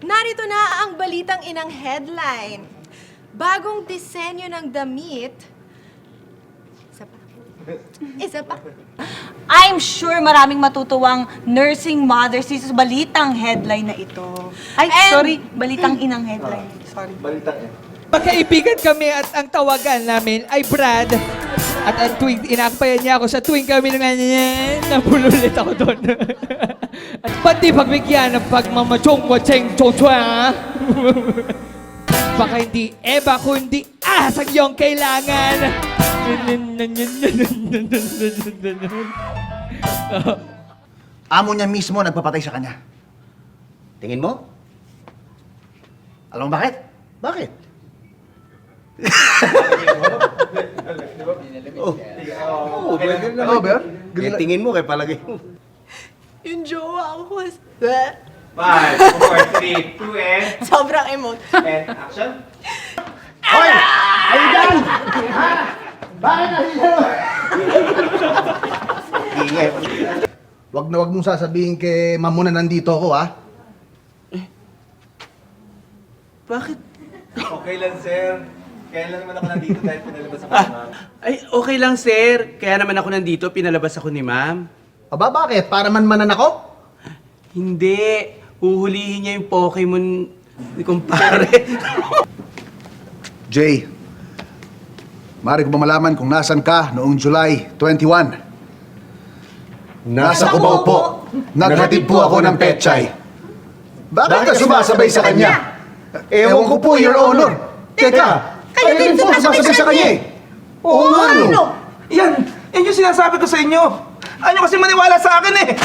Narito na ang balitang inang headline. Bagong disenyo ng damit. Isa pa. I'm sure maraming matutuwang nursing mothers sa balitang headline na ito. Ay, sorry, balitang inang headline. Sorry. Magkaibigan kami at ang tawagan namin ay Brad. At ang tuwing inakbayan niya ako sa tuwing kami nabululit ako doon. At pati pagbigyan ng pagmamachong wacheng chochwa. Baka hindi Eva kundi asang iyong kailangan. Amo niya mismo nagpapatay sa kanya. Tingin mo? Alam mo bakit? Bakit? Tingin mo kay palagay mo. Yung jowa ko was... 5, 4, 3, 2, and... Sobrang emote. And action. Hoy! Ayun dyan! Ha? Bakit nandito? Ingay. Wag na wag mong sasabihin kay ma'am mo na nandito ako, ha? Bakit? Okay lang, sir. Kaya lang naman ako nandito dahil pinalabas ako ng ma'am. Ay, okay lang, sir. Kaya naman ako nandito, pinalabas ako ni ma'am. Aba, bakit? Para manmanan ako? Hindi. Huhulihin niya yung Pokemon ni kumpare. Jay, maaari ko ba malaman kung nasan ka noong July 21? Nasa Cubao po. Naghatid po ako ng petchay. Bakit ka sumasabay sa kanya? Ewan ko po, Your Honor. Teka, kayo din po sumasabay sa kanya eh. Oo nga, ano? Yan! Yan yung sinasabi ko sa inyo. Ayaw kasi maniwala sa akin eh.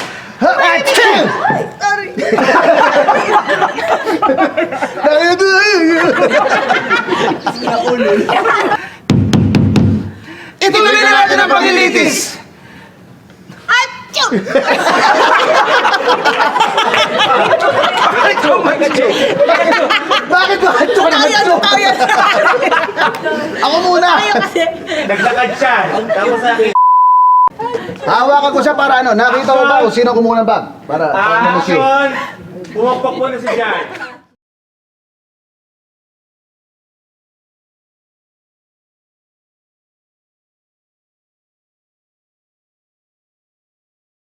Ituloy na natin ang paglilitis! Bakit ba? Ito ka naman ito. Ako muna. Naglakad siya. Tapos sa akin. Hawakan ko siya para ano, nakita mo ba kung sino kumuha ng bag? Para ano siya. Action! Pumapok mo na si Jan.